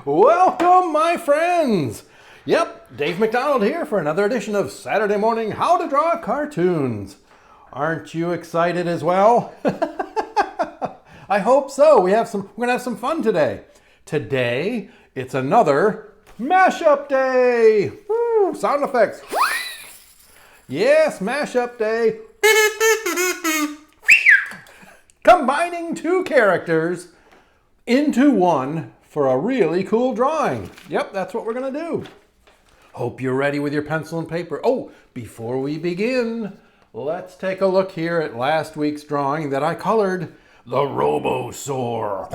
Welcome, my friends. Yep, Dave McDonald here for another edition of Saturday Morning How to Draw Cartoons. Aren't you excited as well? I hope so. We're gonna have some fun today. Today, it's another Mashup Day. Woo, sound effects. Yes, Mashup Day. Combining two characters into one for a really cool drawing. Yep, that's what we're gonna do. Hope you're ready with your pencil and paper. Oh, before we begin, let's take a look here at last week's drawing that I colored the Robosaur.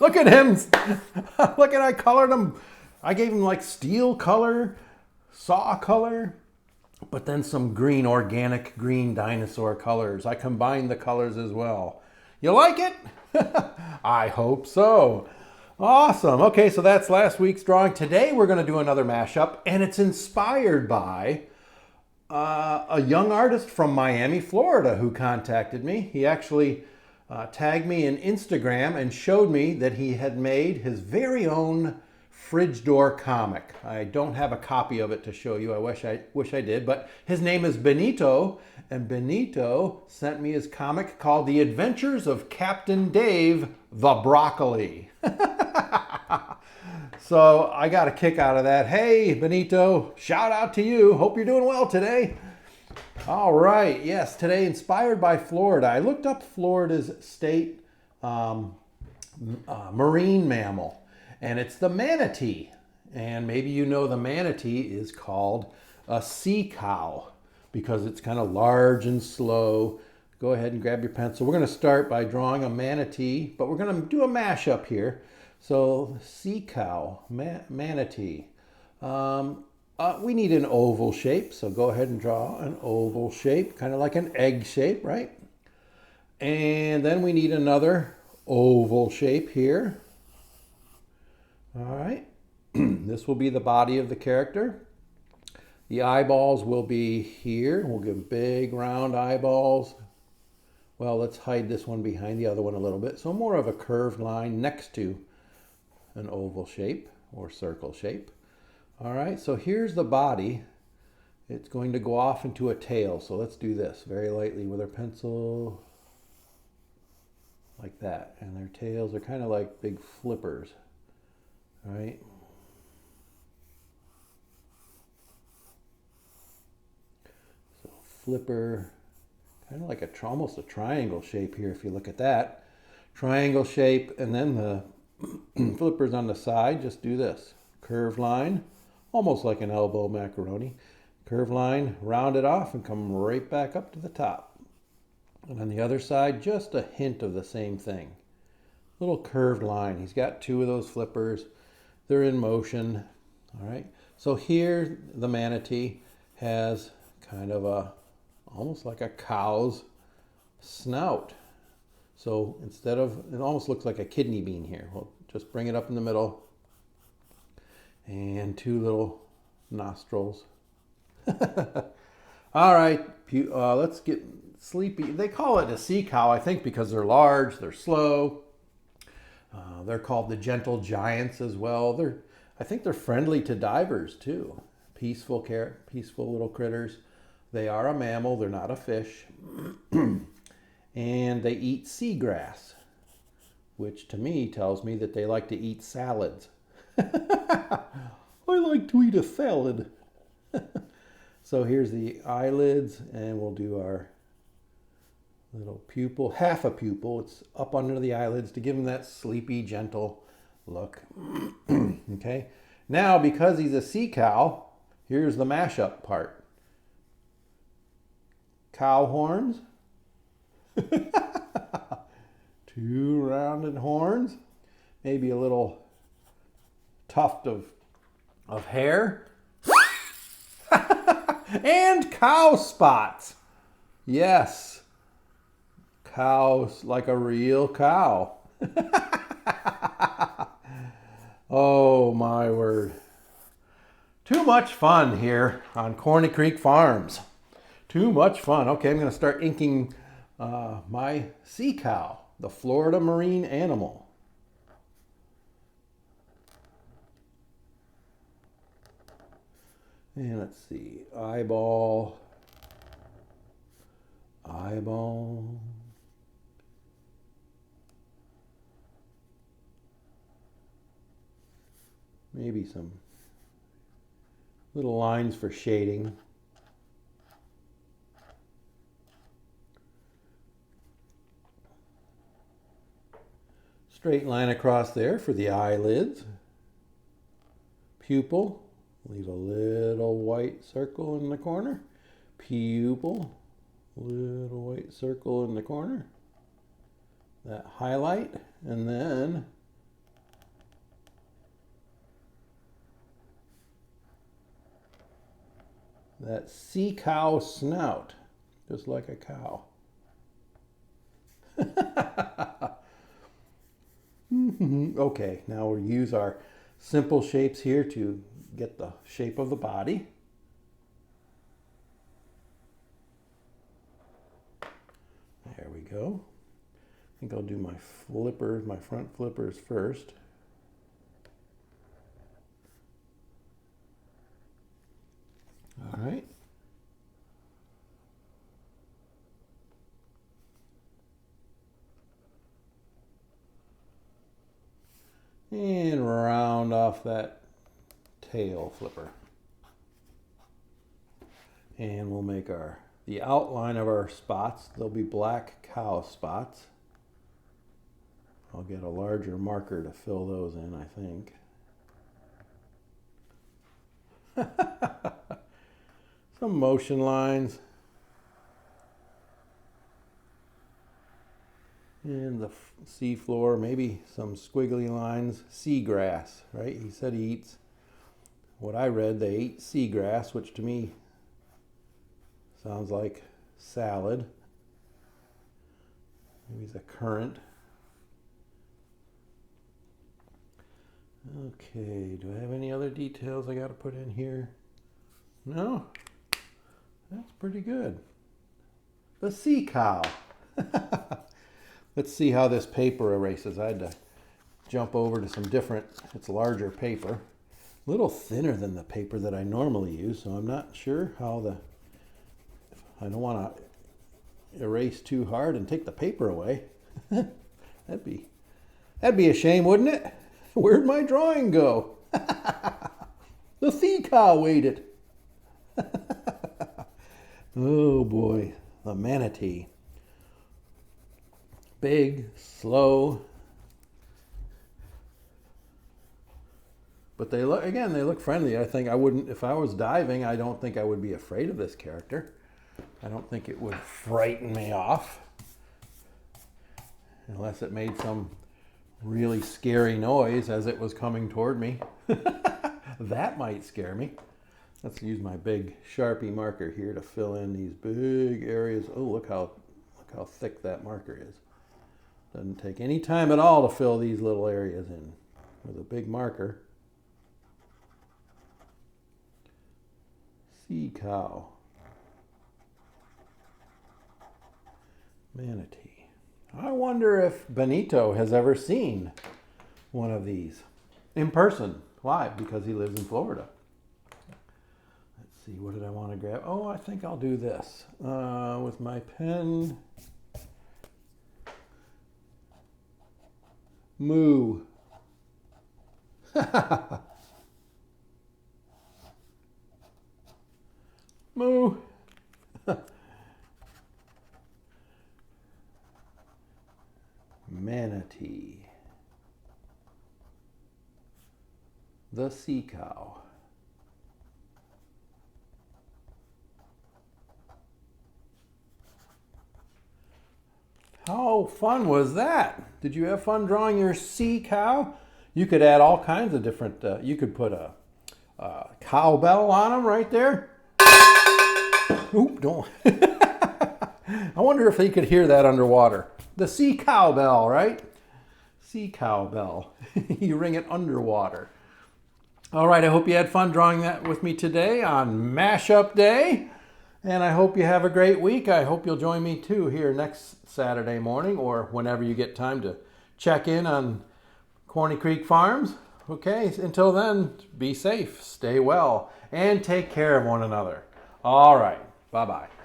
Look at him. Look at, I colored him. I gave him like steel color, saw color, but then some green, organic green dinosaur colors. I combined the colors as well. You like it? I hope so. Awesome. Okay, so that's last week's drawing. Today we're going to do another mashup, and it's inspired by a young artist from Miami, Florida, who contacted me. He actually tagged me in Instagram and showed me that he had made his very own fridge door comic. I don't have a copy of it to show you. I wish I did, but his name is Benito, and Benito sent me his comic called The Adventures of Captain Dave the Broccoli. So I got a kick out of that. Hey, Benito, shout out to you. Hope you're doing well today. All right, yes, today inspired by Florida. I looked up Florida's state marine mammal, and it's the manatee. And maybe you know the manatee is called a sea cow because it's kind of large and slow. Go ahead and grab your pencil. We're going to start by drawing a manatee, but we're going to do a mashup here. So sea cow, manatee. We need an oval shape, so go ahead and draw an oval shape, kind of like an egg shape, right? And then we need another oval shape here. All right, this will be the body of the character. The eyeballs will be here. We'll give big round eyeballs. Well, let's hide this one behind the other one a little bit. So more of a curved line next to an oval shape or circle shape. All right, so here's the body. It's going to go off into a tail. So let's do this very lightly with our pencil, like that. And their tails are kind of like big flippers. All right. So flipper, kind of like almost a triangle shape here if you look at that. Triangle shape, and then the flippers on the side, just do this. Curved line, almost like an elbow macaroni. Curved line, round it off and come right back up to the top. And on the other side, just a hint of the same thing. Little curved line. He's got two of those flippers. They're in motion. All right. So here the manatee has kind of almost like a cow's snout. So instead of, it almost looks like a kidney bean here. We'll just bring it up in the middle. And two little nostrils. All right, let's get sleepy. They call it a sea cow, I think, because they're large, they're slow. They're called the gentle giants as well. I think they're friendly to divers too. Peaceful little critters. They are a mammal, they're not a fish. And they eat seagrass, which to me tells me that they like to eat salads. I like to eat a salad. So here's the eyelids, and we'll do our little pupil, half a pupil. It's up under the eyelids to give him that sleepy, gentle look. Okay. Now, because he's a sea cow, here's the mashup part. Cow horns. Two rounded horns. Maybe a little tuft of hair. And cow spots. Yes. Cows like a real cow. Oh my word. Too much fun here on Corny Creek Farms. Too much fun. Okay, I'm going to start inking my sea cow, the Florida marine animal. And let's see, eyeball, eyeball. Maybe some little lines for shading. Straight line across there for the eyelids. Pupil, leave a little white circle in the corner. Pupil, little white circle in the corner. That highlight, and then that sea cow snout, just like a cow. Okay, now we'll use our simple shapes here to get the shape of the body. There we go. I think I'll do my flippers, my front flippers first. All right. And round off that tail flipper. And we'll make the outline of our spots. They'll be black cow spots. I'll get a larger marker to fill those in, I think. Some motion lines. And the sea floor, maybe some squiggly lines. Seagrass, right? He said he eats, what I read, they eat seagrass, which to me sounds like salad. Maybe it's a currant. Okay, do I have any other details I got to put in here? No? That's pretty good. The sea cow. Let's see how this paper erases. I had to jump over to some different, it's larger paper. A little thinner than the paper that I normally use, so I'm not sure how I don't want to erase too hard and take the paper away. That'd be a shame, wouldn't it? Where'd my drawing go? The sea cow ate it. Oh boy, the manatee. Big, slow. But they look friendly. I think I wouldn't, if I was diving, I don't think I would be afraid of this character. I don't think it would frighten me off. Unless it made some really scary noise as it was coming toward me. That might scare me. Let's use my big Sharpie marker here to fill in these big areas. Oh, look how thick that marker is. Doesn't take any time at all to fill these little areas in with a big marker. Sea cow. Manatee. I wonder if Benito has ever seen one of these in person. Why? Because he lives in Florida. Let's see, what did I want to grab? Oh, I think I'll do this with my pen. Moo. Moo. Manatee. The sea cow. How fun was that? Did you have fun drawing your sea cow? You could add all kinds of different, you could put a cowbell on them right there. Oop, don't. I wonder if they could hear that underwater. The sea cowbell, right? Sea cowbell. You ring it underwater. All right, I hope you had fun drawing that with me today on Mashup Day. And I hope you have a great week. I hope you'll join me too here next Saturday morning or whenever you get time to check in on Corny Creek Farms. Okay, until then, be safe, stay well, and take care of one another. All right, bye-bye.